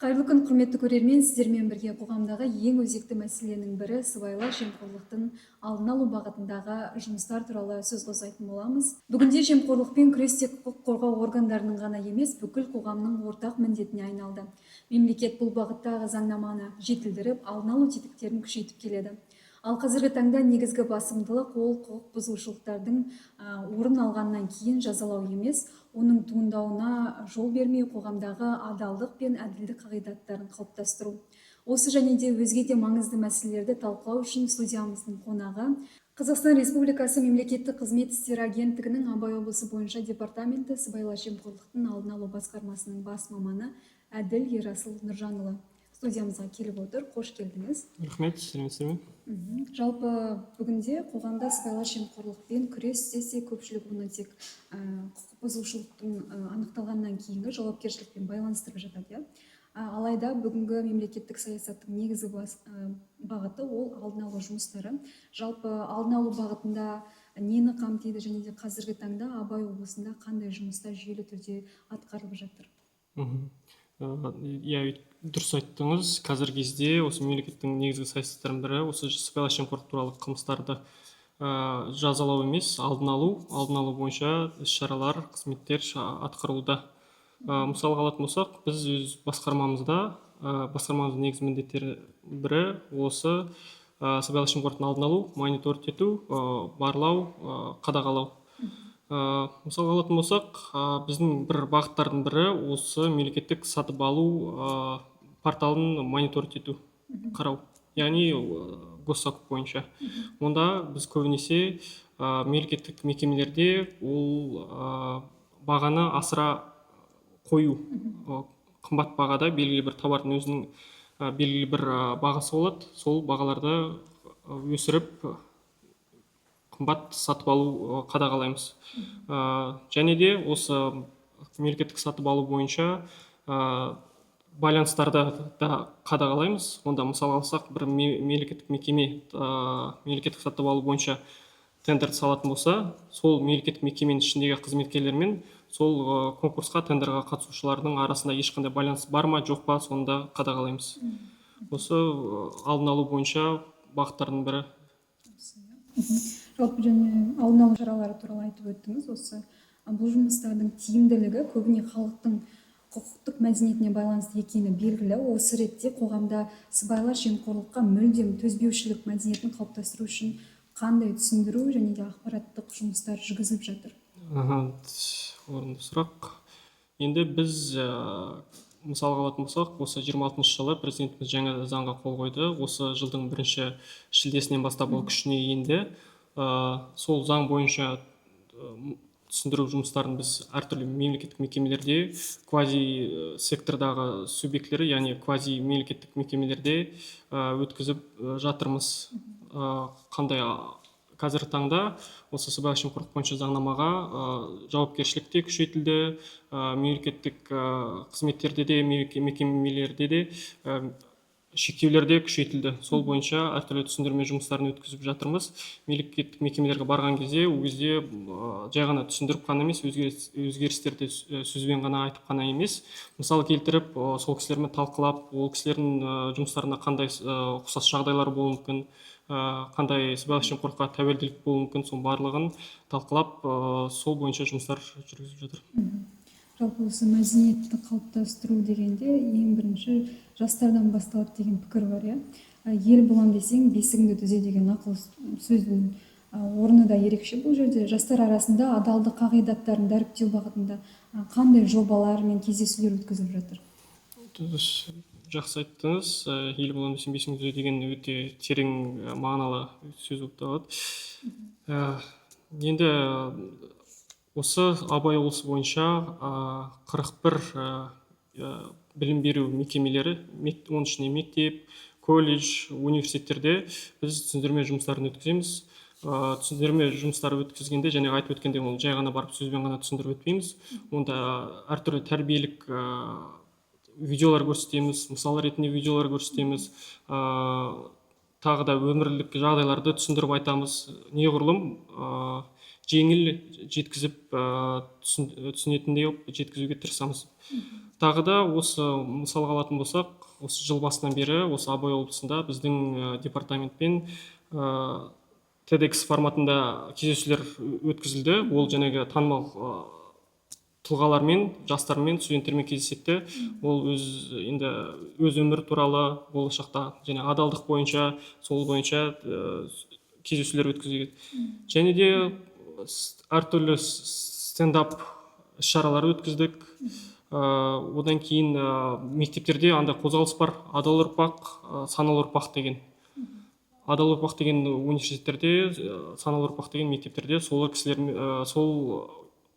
Қайырлы күн, құрметті көрермен, сіздермен бірге қоғамдағы ең өзекті мәселенің бірі сыбайлас жемқорлықтың алдын алу бағытындағы жұмыстар туралы сөз қозғайтын боламыз. Бүгінде жемқорлықпен күрес тек құқық қорғау органдарының ғана емес, бүкіл қоғамның ортақ міндетіне айналды. Мемлекет бұл бағыттағы заңнаманы жетілдіріп, алдын алу тетіктерін күшейтіп келеді. Ал қазіргі таңда негізгі басымдылық ол құқық бұзушылықтардың орын алғаннан кейін жазалау емес, оның туындауына жол бермей қоғамдағы адалдық пен әділдік қағидаттарын қалыптастыру. Осы және де өзге де маңызды мәселелерді талқылау үшін студиямыздың қонағы Қазақстан Республикасы Мемлекеттік қызмет істері агенттігінің Абай облысы бойынша департаменті сыбайлас жемқорлықтың алдын алу басқармасының бас маманы Әділ Ерасыл Нұржанұлы студиямызға келіп отыр. Қош келдіңіз. Рахмет, сәлеметсіздер ме? Жалпы бүгінде қоғамда сыбайлас жемқорлықпен күрес десе, көпшілік оны тек құқық бұзушылықтың анықталғаннан кейінгі жауапкершілікпен байланыстырып жатады. Алайда бүгінгі мемлекеттік саясаттың негізгі бағыты ол алдын алу жұмыстары. Жалпы алдын алу бағытында нені қамтиды және де қазіргі таңда Абай облысында қандай жұмыстар жүйелі түрде атқарылып жатыр? Иә, дұрыс айттыңыз. Қазіргі кезде осы мемлекеттің негізгі саясаттарының бірі осы сыбайлас жемқорлық туралы қылмыстарды жазалау емес, алдын алу бойынша іс-шаралар, қызметтер атқарылуда. Мысалға алатын болсақ, біз өз басқармамыздың негізгі міндеттері бірі осы сыбайлас жемқорлықтың алдын алу, мониторинг ету, барлау, қадағалау. Мысалға алатын болсақ, біздің бір бағыттардың бірі осы мемлекеттік сатып алу порталын мониторинг ету, қарау, яғни госзакуп бойынша. Онда біз көбінесе мемлекеттік мекемелерде ол бағаны асыра қою, қымбат бағада белгілі бір товардың өзінің белгілі бір бағасы болады, сол бағаларды өсіріп қымбат сатып алу қадағалаймыз. Және де осы мемлекеттік сатып алу бойынша байланыстарды да қадағалаймыз. Онда мысал алсақ, бір мемлекеттік мекеме мемлекеттік сатып алу бойынша тендерді салатын болса, сол мемлекеттік мекеменің ішіндегі қызметкерлермен сол конкурсқа, тендерға қатысушылардың арасында ешқандай байланыс бар ма, жоқ па, соны да қадағалаймыз. Осы алдын алу бойынша бағыттардың бірі. Жалпы және алдын алу шаралары туралы айтып өттіңіз. Осы бұл жұмыстардың тиімділігі көбіне халықтың құқықтық мәдениетіне байланысты екені белгілі. Осы ретте қоғамда сыбайлас жемқорлыққа мүлдем төзбеушілік мәдениетін қалыптастыру үшін қандай түсіндіру және де ақпараттық жұмыстар жүргізіліп жатыр? Орынды сұрақ. Енді біз мысалға алатын болсақ, осы 26 жылы президентіміз жаңа заңға қол қойды. Осы жылдың 1 шілдесінен бастап ол күшіне енді. Сол заң бойынша түсіндіру жұмыстарын біз әртүрлі мемлекеттік мекемелерде, квази сектордағы субъектілері, яғни квази мемлекеттік мекемелерде өткізіп жатырмыз. Қандай қазіргі таңда осы сыбайлас жемқорлық бойынша заңнамаға жауапкершілік те күшейтілді, мемлекеттік қызметтерде де, мекемелерде де шектеулер де күшейтілді. Сол бойынша әртүрлі түсіндірме жұмыстарын өткізіп жатырмыз. Мемлекеттік мекемелерге барған кезде, ол кезде жай ғана түсіндіріп қана емес, өзгерістерді сөзбен ғана айтып қана емес, мысал келтіріп, сол кісілермен талқылап, ол кісілердің жұмыстарына қандай ұқсас жағдайлар болуы мүмкін, қандай сыбайлас жемқорлыққа тәуелділік болуы мүмкін, соның барлығын талқылап, сол бойынша жұмыстар жүргізіп жатыр. Жалпы осы мәдениетті қалыптастыру дегенде ең бірінші жастардан басталады деген пікір бар. Ел болам десең, бесігіңді түзе деген нақыл сөздің орны да ерекше. Бұл жерде жастар арасында адалдық қағидаттарын дәріптеу бағытында қандай жобалар мен кездесулер өткізіліп жатыр? Жақсы айттыңыз. Ел болам десең, бесігіңді түзе деген өте терең мағыналы сөз болып табылады. Енді осы Абай облысы бойынша 41 білім беру мекемелері, оның ішінде мектеп, колледж, университеттерде біз түсіндірме жұмыстарын өткіземіз. Түсіндірме жұмыстары өткізгенде, және айтып өткенде, ол жай ғана барып сөзбен ғана түсіндіріп өтпейміз. Онда әртүрлі тәрбиелік видеолар көрсетеміз, мысал ретінде видеолар көрсетеміз, тағы да өмірлік жағдайларды түсіндіріп айтамыз. Неғұрлым жеңіл жеткізіп түсінетіндей қылып жеткізуге тырысамыз. Тағы да осы мысалға алатын болсақ, осы жыл басынан бері осы Абай облысында біздің департаментпен TEDx форматында кездесулер өткізілді. Ол жаңағы танымал тұлғалармен, жастармен, студенттермен кездесті. Ол өз өмір туралы, болашақта және адалдық бойынша, сол бойынша кездесулер өткізілген. Және де әртүрлі стендап іс-шаралар өткіздік. Одан кейін мектептерде андай қозғалыс бар, адал ұрпақ, саналы ұрпақ деген. Адал ұрпақ деген университеттерде, саналы ұрпақ деген мектептерде сол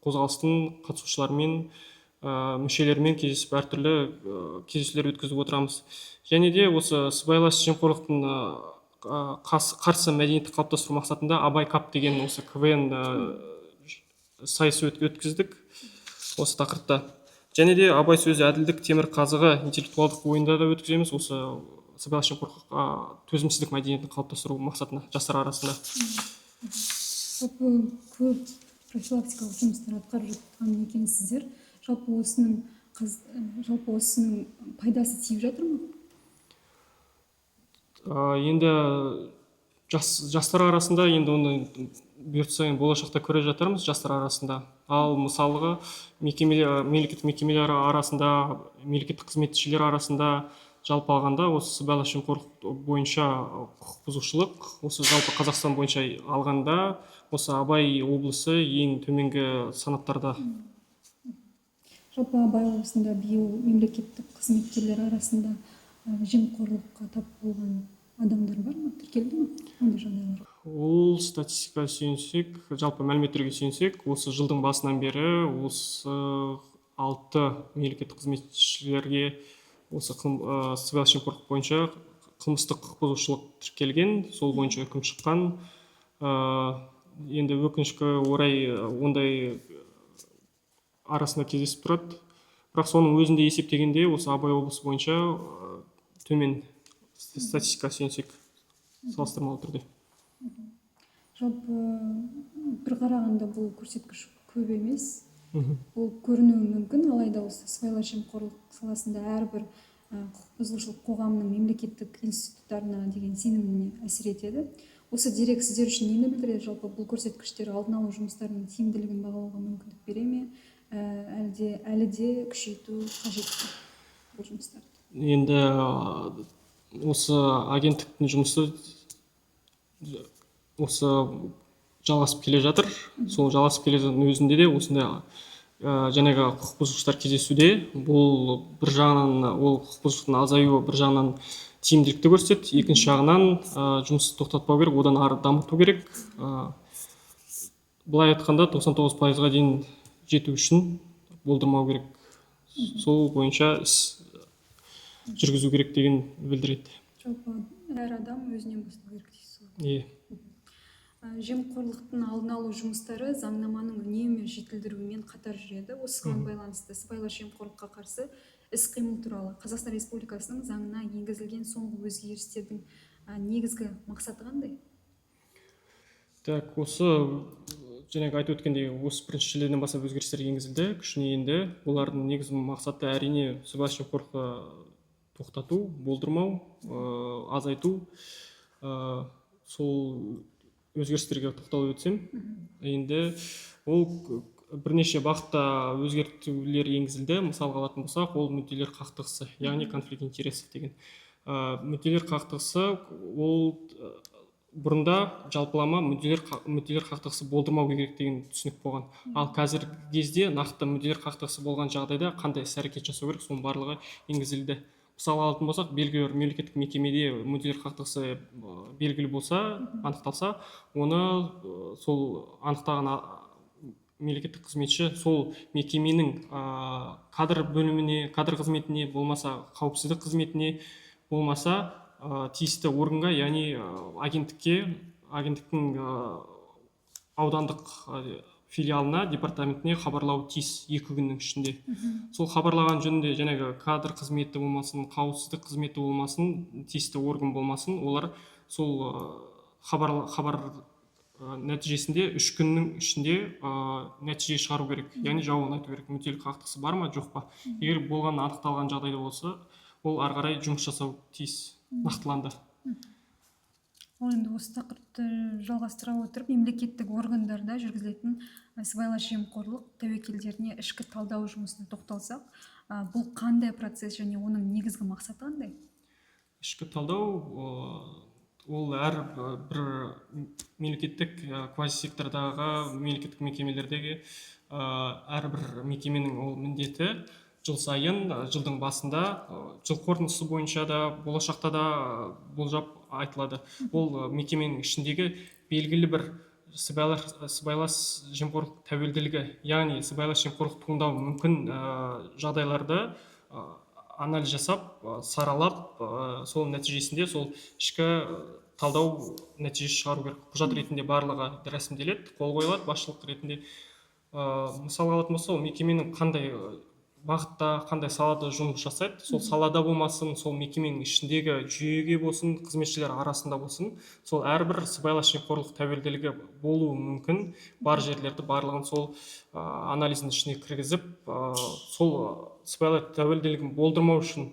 қозғалыстың қатысушыларымен, мүшелерімен кездесіп әртүрлі кездесулер өткізіп отырамыз. Және де осы сыбайлас жемқорлықтың қарсы мәдениетті қалыптастыру мақсатында Абай кап деген осы КВН сайысы өткіздік осы тақырыпта. Және де Абай сөзі әділдік темір қазығы интеллектуалдық ойында да өткіземіз осы сыбайлас жемқорлыққа төзімсіздік мәдениетін қалыптастыру мақсатында жастар арасында. Жалпы көп профилактикалық жұмыстар атқарып жатқан екенсіздер. Жалпы осының пайдасы тиіп жатыр ма? Енді жастар арасында енді оны бұйыртса болашақта көре жатармыз жастар арасында. Ал мысалға мемлекеттік мекемелер арасында, мемлекеттік қызметшілер арасында жалпы алғанда осы сыбайлас жемқорлық бойынша құқық бұзушылық, осы жалпы Қазақстан бойынша алғанда осы Абай облысы ең төменгі санаттарда. Жалпы Абай облысында биыл мемлекеттік қызметкерлер арасында жемқорлыққа тап болған адамдар бар ма? Тіркелді ме ондай жағдайлар? Ол статистикаға сүйенсек, жалпы мәліметтерге сүйенсек, осы жылдың басынан бері осы 6 мемлекеттік қызметшілерге осы сыбайлас жемқорлық бойынша қылмыстық құқық бұзушылық тіркелген, сол бойынша үкім шыққан. Енді өкінішке орай ондай арасында кездесіп тұрады. Бірақ соның өзінде есептегенде осы Абай облысы бойынша төмен статистикаға сүйенсек салыстырмалы түрде. Жалпы бір қарағанда бұл көрсеткіш көп емес. Бұл көрінуі мүмкін, алайда осы сыбайлас жемқорлық саласында әрбір құқық бұзушылық қоғамның мемлекеттік институттарына деген сеніміне әсер етеді. Осы дерек сіздер үшін нені білдіреді? Жалпы бұл көрсеткіштер алдын алу жұмыстарының тиімділігін бағалауға мүмкіндік бере ме? Әлі де күшейту қажет бұл жұмыстарды? Енді осы агенттіктің жұмысы осы жалғасып келе жатыр. Сол жалғасып келе жатқан өзінде де осындай жаңағы құқық бұзушылықтар кездесуде, бұл бір жағынан ол құқық бұзушылықтың азаюы бір жағынан тиімділікті көрсетеді, екінші жағынан жұмысты тоқтатпау керек, одан ары дамыту керек. Былай айтқанда 99%-ға дейін жету үшін болдырмау керек. Сол бойынша іс жүргізу керек деген білдіреді. Жалпы әр адам өзінен бастау керек дейсіз ғой? Иә. Жемқорлықтың алдын алу жұмыстары заңнаманың үнемі жетілдіруімен қатар жүреді. Осыған байланысты сыбайлас жемқорлыққа қарсы іс-қимыл туралы Қазақстан Республикасының заңына енгізілген соңғы өзгерістердің негізгі мақсаты қандай? Так, осы жаңағы айтып өткендей, осы 1 шілдеден бастап өзгерістер енгізілді, күшіне енді. Олардың негізгі мақсаты әрине сыбайлас жемқорлықты тоқтату, болдырмау, азайту. Сол өзгерістерге тоқталып өтсем, енді ол бірнеше бағытта өзгертулер енгізілді. Мысалға алатын болсақ, ол мүдделер қақтығысы, яғни конфликт интересов деген. Мүдделер қақтығысы ол бұрында жалпылама мүдделер қақтығысы болдырмау керек деген түсінік болған. Ал қазіргі кезде нақты мүдделер қақтығысы болған жағдайда қандай іс-әрекет жасау керек, соның барлығы енгізілді. Мысалы алатын болсақ, белгілі бір мемлекеттік мекемеде мүдделер қақтығысы белгілі болса, анықталса, оны сол анықтаған мемлекеттік қызметші сол мекеменің кадр бөліміне, кадр қызметіне, болмаса қауіпсіздік қызметіне, болмаса тиісті органға, яғни агенттіктің аудандық филиалына, департаментіне хабарлауы тиіс 2 күннің ішінде. Сол хабарлаған жөнінде жаңағы кадр қызметі болмасын, қауіпсіздік қызметі болмасын, тиісті орган болмасын, олар сол хабар нәтижесінде 3 күннің ішінде нәтиже шығару керек, яғни жауабын айту керек, мүдделік қақтығысы бар ма жоқ па. Егер болған анықталған жағдайда болса, ол ары қарай жұмыс жасау тиіс, нақтыланды. Ол енді осы тақырыпты жалғастыра отырып, мемлекеттік органдарда жүргізілетін сыбайлас жемқорлық тәуекелдеріне ішкі талдау жұмысына тоқталсақ, бұл қандай процесс және оның негізгі мақсаты қандай? Ішкі талдау ол әр бір мемлекеттік квазисектордағы мемлекеттік мекемелердегі әрбір мекеменің ол міндеті жыл сайын, жылдың басында, жыл қорытындысы бойынша да, болашақта да болжап айтылады. Ол мекеменің ішіндегі белгілі бір сыбайлас жемқорлық тәуелділігі, яғни сыбайлас жемқорлық туындау мүмкін жағдайларды анализ жасап, саралап, сол нәтижесінде сол ішкі талдау нәтижесі шығару керек. Құжат ретінде барлығы рәсімделеді, қол қойылады, басшылық ретінде. Мысал алатын болса, ол мекеменің қандай бағытта, қандай салада жұмыс жасайды, сол салада болмасын, сол мекеменің ішіндегі жүйеге болсын, қызметшілер арасында болсын, сол әрбір сыбайлас жемқорлық тәуелділігі болуы мүмкін. Бар жерлерді барлығын сол анализдің ішіне кіргізіп, сол сыбайлас тәуелділігін болдырмау үшін,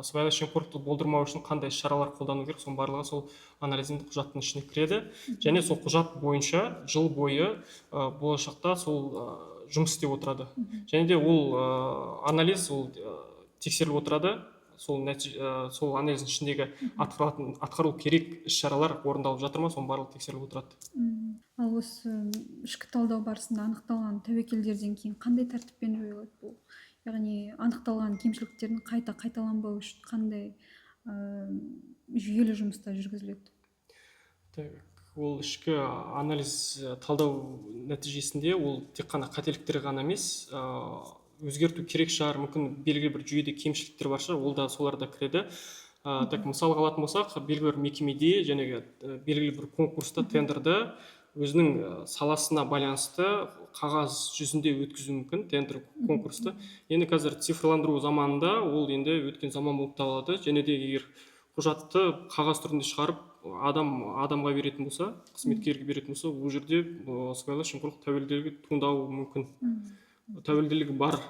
сыбайлас жемқорлықты болдырмау үшін қандай шаралар қолдану керек, соның барлығы сол анализдің құжаттың ішіне кіреді. Және сол құжат бойынша жыл бойы болашақта сол жұмыс істеп отырады. Және де ол анализ ол тексеріліп отырады. Сол анализдің ішіндегі атқару керек іс-шаралар орындалып жатыр ма, соның барлығы тексеріліп отырады. Ал осы ішкі талдау барысында анықталған тәуекелдерден кейін қандай тәртіппен жойылады бұл? Яғни анықталған кемшіліктердің қайталанбау үшін қандай жүйелі жұмыстар жүргізіледі? Ол ішкі анализ талдау нәтижесінде ол тек қана қателіктер ғана емес, өзгерту керек шығар, мүмкін белгілі бір жүйеде кемшіліктер бар шығар, ол да соларда кіреді. Мысалға алатын болсақ, белгілі бір мекемеде және белгілі бір конкурста, тендерді өзінің саласына байланысты қағаз жүзінде өткізу мүмкін, тендер конкурсты. Енді қазір цифрландыру заманында ол енді өткен заман болып табылады. Және де егер құжатты қағаз түрінде шығарып адамға беретін болса, қызметкерге беретін болса, ол жерде сыбайлас жемқорлық тәуелділігі туындауы мүмкін. Тәуелділігі бар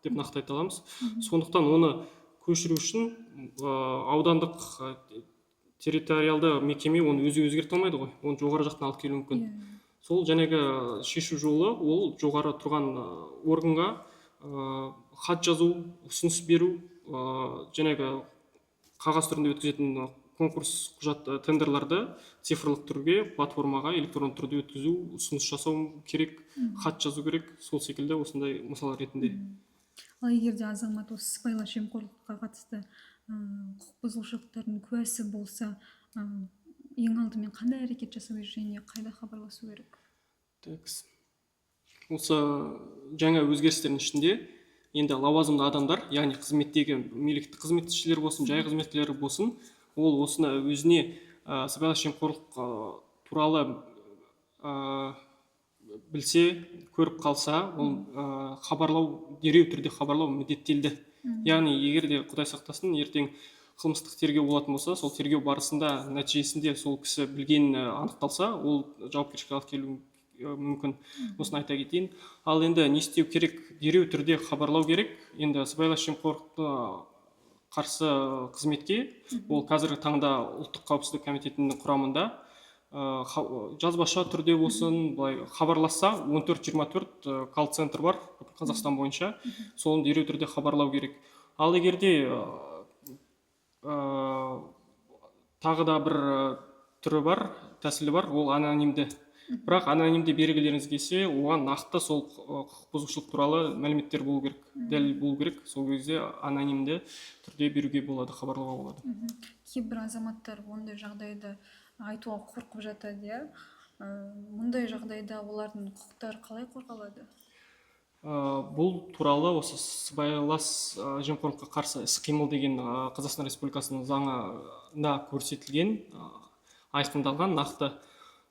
деп нақты айта аламыз. Сондықтан оны көшіру үшін аудандық территориалды мекеме оны өзі өзгерте алмайды ғой, оны жоғары жақтан алып келу мүмкін. Сол жәнегі шешу жолы ол жоғары тұрған органға хат жазу, ұсыныс беру, жәнегі қағаз түрінде өткізетін конкурс құжат тендерларды цифрлық түрге, платформаға электронды түрде өткізу, ұсыныс жасау керек, хат жазу керек, сол секілді осындай мысал ретінде. Ал егерде азамат осы сыбайлас жемқорлыққа қатысты құқық бұзушылықтардың куәсі болса, ең алдымен қандай әрекет жасау және қайда хабарласу керек? Осы жаңа өзгерістердің ішінде енді лауазымды адамдар, яғни қызметтегі мемлекеттік қызметшілер болсын, жай қызметкерлер болсын, ол осыны өзіне сыбайлас жемқорлық туралы білсе, көріп қалса, ол хабарлау, дереу түрде хабарлау міндеттелді. Яғни егер де Құдай сақтасын, ертең қылмыстық тергеу болатын болса, сол тергеу барысында нәтижесінде сол кісі білген анықталса, ол жауапкершілікке алып келуі мүмкін. Осыны айта кетейін. Ал енді не істеу керек? Дереу түрде хабарлау керек. Енді сыбайлас жемқорлықты қарсы қызметке, ол қазіргі таңда ұлттық қауіпсіздік комитетінің құрамында жазбаша түрде болсын, былай хабарласса 14-24 колл-центр бар Қазақстан бойынша, соны дереу түрде хабарлау керек. Ал егерде тағы да бір түрі бар, тәсілі бар, ол анонимді. Бірақ анонимді бергілеріңіз келсе, оған нақты сол құқық бұзушылық туралы мәліметтер болу керек, дәлел болу керек. Сол кезде анонимді түрде беруге болады, хабарлауға болады. Кейбір азаматтар ондай жағдайды айтуға қорқып жатады. Мұндай жағдайда олардың құқықтары қалай қорғалады? Бұл туралы осы сыбайлас жемқорлыққа қарсы іс-қимыл деген Қазақстан Республикасының заңында көрсетілген, айқындалған нақты.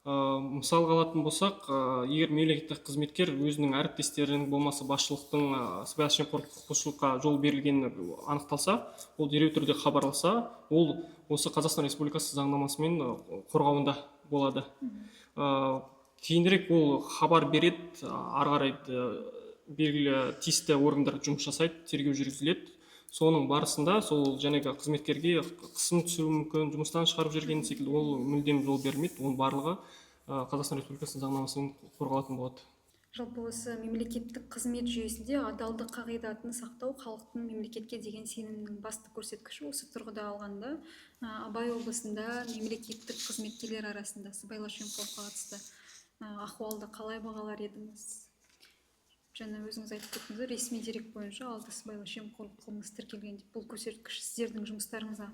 Мысалға алатын болсақ, егер мемлекеттік қызметкер өзінің әріптестерінің болмаса басшылықтың сыбайлас жемқорлық бұзушылыққа жол берілгені анықталса, ол дереу түрде хабарласа, ол осы Қазақстан Республикасы заңнамасымен қорғауында болады. кейінірек ол хабар береді, ары қарай белгілі тиісті органдар жұмыс жасайды, тергеу жүргізіледі. Соның барысында сол жаңағы қызметкерге қысым түсіруі мүмкін, жұмыстан шығарып жіберген секілді ол мүлдем жол берілмейді. Оның барлығы Қазақстан Республикасының заңнамасымен қорғалатын болады. Жалпы осы мемлекеттік қызмет жүйесінде адалдық қағидатын сақтау халықтың мемлекетке деген сенімінің басты көрсеткіші. Осы тұрғыда алғанда Абай облысында мемлекеттік қызметкерлер арасында сыбайлас жемқорлыққа қатысты ахуалды қалай бағалар едіңіз? Жаңа өзіңіз айтып кеттіңіз, ресми дерек бойынша 6 сыбайлас жемқорлық қылмыс тіркелген деп. Бұл көрсеткіш сіздердің жұмыстарыңызға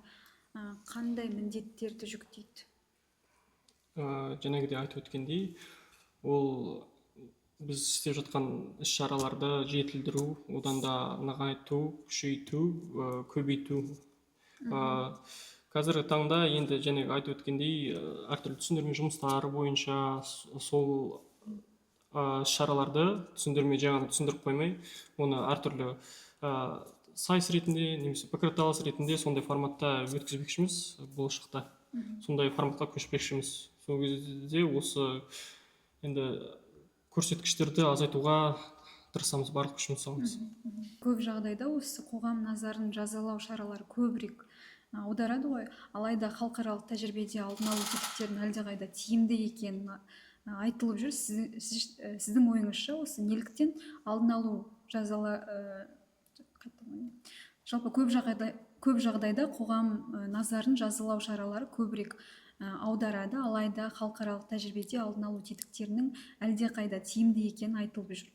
қандай міндеттерді жүктейді? Жаңағыдай айтып өткендей, ол біз істеп жатқан іс-шараларды жетілдіру, одан да нығайту, күшейту, көбейту. Қазіргі таңда енді жаңағы айтып өткендей, әртүрлі түсіндірме жұмыстары бойынша сол шараларды жаңа түсіндіріп қоймай, оны әртүрлі сайыс ретінде, немесе пікірталас ретінде сондай форматта өткізбекшіміз болашақта. Сондай форматқа көшпекшіміз. Сол кезде осы енді көрсеткіштерді азайтуға тырысамыз, барлық күшімізді саламыз. Көп жағдайда осы қоғам назарын жазалау шаралары көбірек аударады ғой, алайда халықаралық тәжірибеде алдын алу тетіктерінің әлдеқайда тиімді екенін айтылып жүр. Сіздің ойыңызша осы неліктен алдын алу жалпы көп жағдайда қоғам назарын жазалау шаралары көбірек аударады, алайда халықаралық тәжірибеде алдын алу тетіктерінің әлдеқайда тиімді екенін айтылып жүр.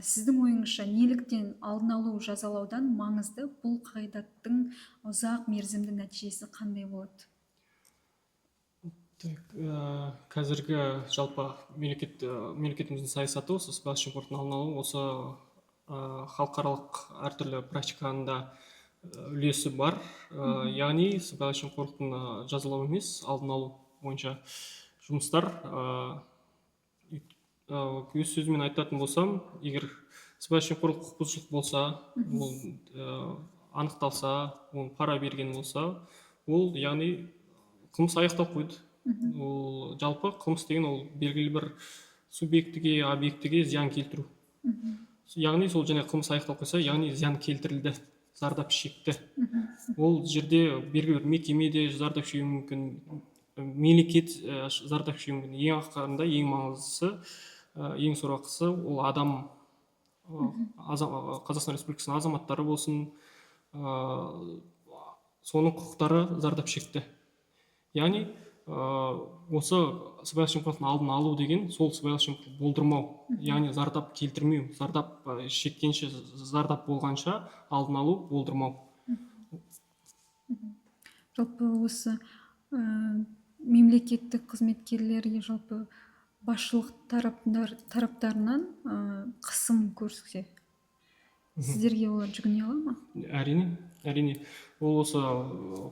Сіздің ойыңызша неліктен алдын алу жазалаудан маңызды, бұл қағидаттың ұзақ мерзімді нәтижесі қандай болады? Қазіргі жалпы мемлекетіміздің саясаты осы сыбайлас жемқорлықтың алдын алу, осы халықаралық әртүрлі практиканың үлесі бар. Яғни сыбайлас жемқорлықтың жазалау емес, алдын алу бойынша жұмыстар. Өз сөзімен айтатын болсам, егер сыбайлас жемқорлық құқық бұзушылық болса, ол анықталса, оны пара берген болса, ол яғни қылмыс аяқталып қойды. Ол жалпы қылмыс деген ол белгілі бір субъектіге, объектіге зиян келтіру. Яғни сол және қылмыс аяқталып қойса, яғни зиян келтірілді, зардап шекті. Ол жерде белгілі бір мекемеде зардап шегуі мүмкін, мемлекет зардап шегуі мүмкін. Ең ақырында ең маңыздысы, ең сорақысы ол адам, Қазақстан Республикасының азаматтары болсын, соның құқықтары зардап шекті. Яғни осы сыбайлас жемқорлықтың алдын алу деген сол сыбайлас жемқорлықты болдырмау, яғни зардап келтірмеу, зардап шеккенше, зардап болғанша алдын алу, болдырмау. Жалпы осы мемлекеттік қызметкерлерге жалпы басшылық тараптарынан қысым көрсе, сіздерге олар жүгіне ала ма? Әрине. Ол осы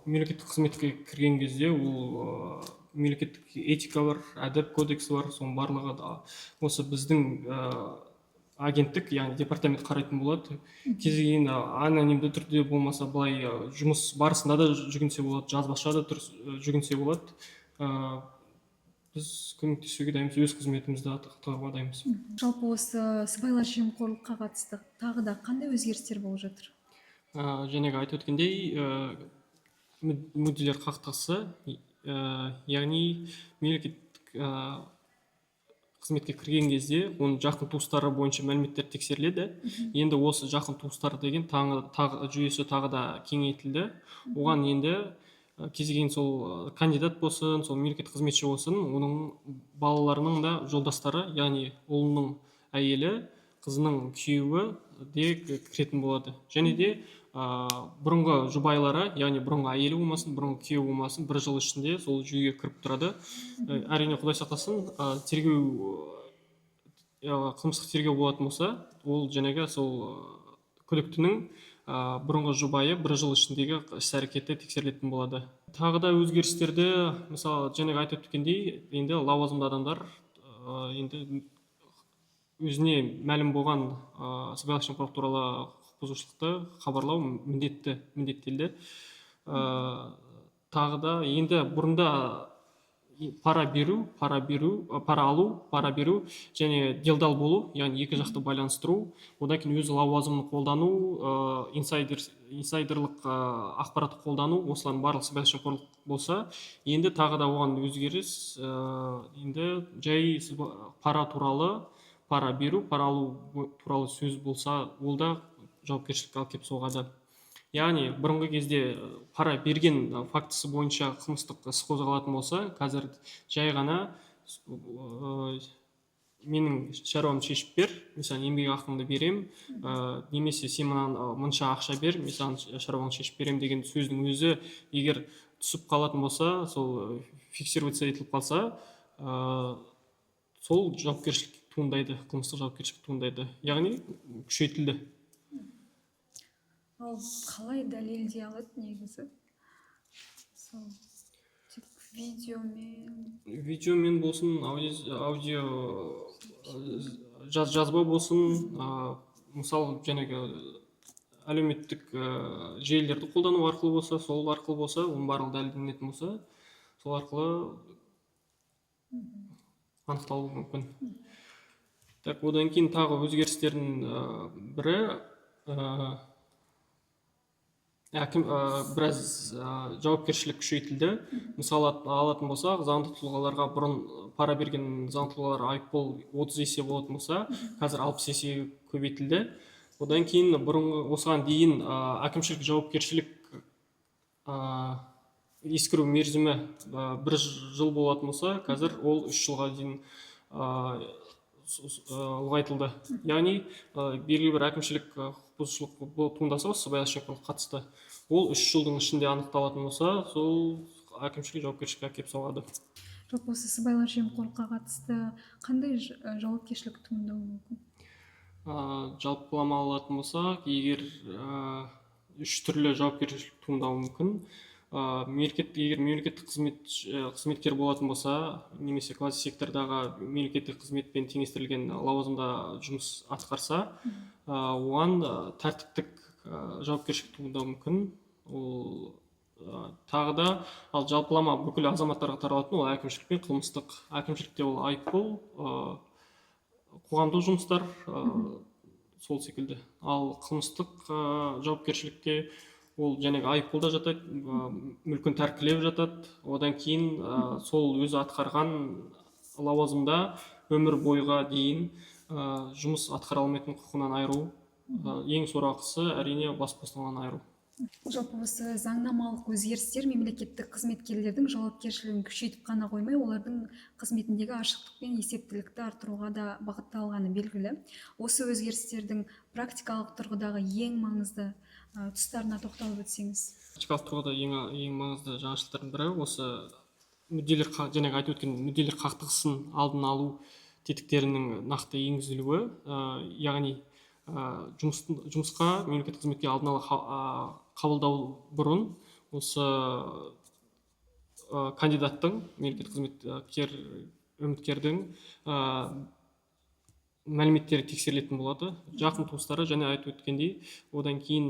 мемлекеттік қызметке кірген кезде ол мемлекеттік этика бар, әдеп кодексі бар, соның барлығы осы біздің агенттік, яғни департамент қарайтын болады. Кез келген анонимді түрде болмаса, былай жұмыс барысында да жүгінсе болады, жазбаша да жүгінсе болады. Біз көмектесуге дайынбыз, өз қызметімізді атқаруға дайынбыз. Жалпы осы сыбайлас жемқорлыққа қатысты тағы да қандай өзгерістер болып жатыр? Жаңағы айтып өткендей, мүдделер қақтығысы, яғни мемлекеттік қызметке кірген кезде оның жақын туыстары бойынша мәліметтер тексеріледі. Енді осы жақын туыстар деген жүйесі тағы да кеңейтілді. Оған енді кез келген сол кандидат болсын, сол мемлекеттік қызметші болсын, оның балаларының да жолдастары, яғни ұлының әйелі, қызының күйеуі де кіретін болады. Және де бұрынғы жұбайлары, яғни бұрынғы әйелі болмасын, бұрынғы күйеуі болмасын, бір жыл ішінде сол жүйеге кіріп тұрады. Әрине, Құдай сақтасын, қылмыстық тергеу болатын болса, ол жаңағы сол күдіктінің бұрынғы жұбайы бір жыл ішіндегі іс-әрекеті тексерілетін болады. Тағы да өзгерістерді, мысалы, жаңағы айтып өткендей, енді лауазымды адамдар енді өзіне мәлім болған сыбайлас жемқорлық туралы құқық бұзушылықты хабарлау міндеттелді. Тағы да енді бұрында пара алу, пара беру және делдал болу, яғни екі жақты байланыстыру, одан кейін өз лауазымын қолдану, инсайдерлік ақпаратты қолдану, осылардың барлығы сыбайлас жемқорлық болса, енді тағы да оған өзгеріс, енді жай пара туралы, пара беру, пара алу туралы сөз болса, ол да жауапкершілікке алып келіп соғады. Яғни бұрынғы кезде пара берген фактісі бойынша қылмыстық іс қозғалатын болса, қазір жай ғана менің шаруамды шешіп бер, мысалы еңбек ақыңды берем, немесе сен маған мынша ақша бер, мен саған шаруаңды шешіп берем деген сөздің өзі егер түсіп қалатын болса, сол фиксироваться етіліп қалса, сол жауапкершілік туындайды, қылмыстық жауапкершілік туындайды, яғни күшейтілді. Ал қалай дәлелдей алады негізі? Сол тек видеомен болсын, аудио жазба болсын, мысалы жаңағы әлеуметтік желілерді қолдану арқылы болса, сол арқылы болса, оның барлығы дәлелденетін болса, сол арқылы анықталуы мүмкін. Так, одан кейін тағы өзгерістердің бірі біраз жауапкершілік күшейтілді. Мысалы алатын болсақ, заңды тұлғаларға бұрын пара берген заңды тұлғаларға айыппұл 30 есе болатын болса, қазір 60 есе көбейтілді. Одан кейін бұрынғы осыған дейін әкімшілік жауапкершілік ескіру мерзімі 1 жыл болатын болса, қазір ол 3 жылға дейін ұлғайтылды. Яғни белгілі бір әкімшілік құқық бұзушылық туындаса, сыбайлас жемқорлыққа қатысты, ол 3 жылдың ішінде анықталатын болса, сол әкімшілік жауапкершілікке әкеліп соғады. Жоқ, осы сыбайлас жемқорлыққа қатысты қандай жауапкершілік туындауы мүмкін? Жалпылама алатын болсақ, егер 3 түрлі жауапкершілік туындауы мүмкін. Егер мемлекеттік қызметкер болатын болса, немесе квазисектордағы мемлекеттік қызметпен теңестірілген лауазымда жұмыс атқарса, оған тәртіптік жауапкершілік туындауы мүмкін. Ол тағы да, ал жалпылама бүкіл азаматтарға таралатын, ол әкімшілік пен қылмыстық. Әкімшілікте ол айыппұл, қоғамдық жұмыстар, сол секілді. Ал қылмыстық жауапкершілікте ол жаңағы айыппұл да жатады, мүлкін тәркілеу жатады, одан кейін сол өзі атқарған лауазымда өмір бойға дейін жұмыс атқара алмайтын құқығынан айыру, ең сорақысы әрине бас бостандығынан айыру. Жалпы осы заңнамалық өзгерістер мемлекеттік қызметкерлердің жауапкершілігін күшейтіп қана қоймай, олардың қызметіндегі ашықтық пен есептілікті арттыруға да бағытталғаны белгілі. Осы өзгерістердің практикалық тұрғыдағы ең маңызды тұстарына тоқталып өтсеңіз. Практикалық тұрғыда ең маңызды жаңашылдықтардың бірі осы мүдделер, жаңағы айтып өткен мүдделер қақтығысын алдын алу тетіктерінің нақты енгізілуі, яғни жұмысқа мемлекеттік қызметке алдын ала қабылдау бұрын осы кандидаттың, мемлекеттік қызметкер үміткердің мәліметтері тексерілетін болады. Жақын туыстары және айтып өткендей, одан кейін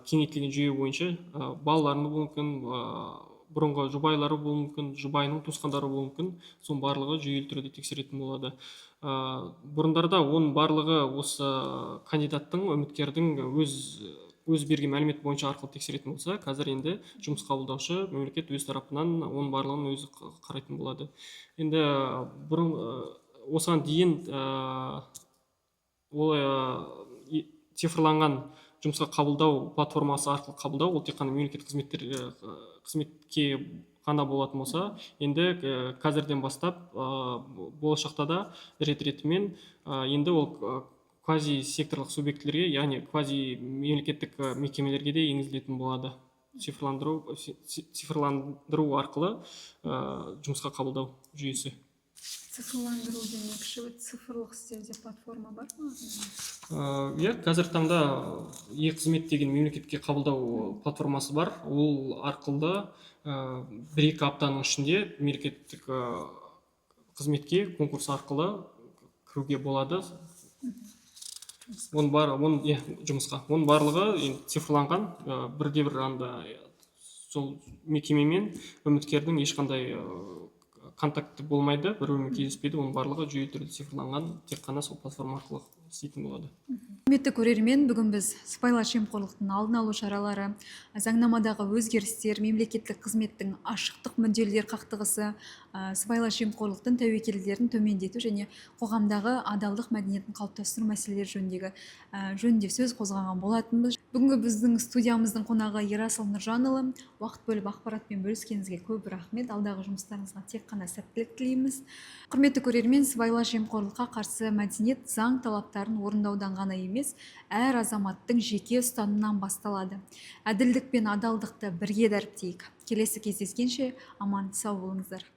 кеңейтілген жүйе бойынша балаларының болуы мүмкін, бұрынғы жұбайлары болуы мүмкін, жұбайының туысқандары болуы мүмкін, соның барлығы жүйелі түрде тексеретін болады. Бұрындарда оның барлығы осы кандидаттың, үміткердің өз берген мәлімет бойынша арқылы тексеретін болса, қазір енді жұмыс қабылдаушы мемлекет өз тарапынан оның барлығын өзі қарайтын болады. Енді бұрын осыған дейін цифрланған жұмысқа қабылдау платформасы арқылы қабылдау, ол тек қана мемлекеттік қызметке ғана болатын болса, енді қазірден бастап болашақта да рет-ретімен енді ол квази секторлық субъектілерге, яғни квази мемлекеттік мекемелерге де енгізілетін болады. Цифрландыру арқылы жұмысқа қабылдау жүйесі. Цифрландыру демекші, цифрлық стилде платформа бар ма? Қазір таңда e-қызмет деген мемлекетке қабылдау платформасы бар. Ол арқылы 1-2 аптаның ішінде мемлекеттік қызметке конкурс арқылы кіруге болады. Жұмысқа. Оның барлығы цифрланған, бірде-бір сол мекемемен үміткердің ешқандай контакты болмайды, бір бірімен кездеспейді, оның барлығы жүйелі түрде цифрланған, тек қана сол платформа арқылы істейтін болады. Құрметті көрермен, бүгін біз сыбайлас жемқорлықтың алдын алу шаралары, заңнамадағы өзгерістер, мемлекеттік қызметтің ашықтық мүдделер қақтығысы, сыбайлас жемқорлықтың тәуекелдерін төмендету және қоғамдағы адалдық мәдениетін қалыптастыру мәселелері жөнінде сөз қозғаған болатынбыз. Бүгінгі біздің студиямыздың қонағы Ерасыл Нұржанұлы, уақыт бөліп ақпаратпен бөліскеніңізге көп рахмет. Алдағы жұмыстарыңызға тек қана сәттілік тілейміз. Құрметті көрермен, сыбайлас жемқорлыққа қарсы мәдениет заң талаптарын орындаудан ғана емес, әр азаматтың жеке ұстанымынан басталады. Әділдік пен адалдықты бірге дәріптейік. Келесі кездескенше аман сау болыңыздар.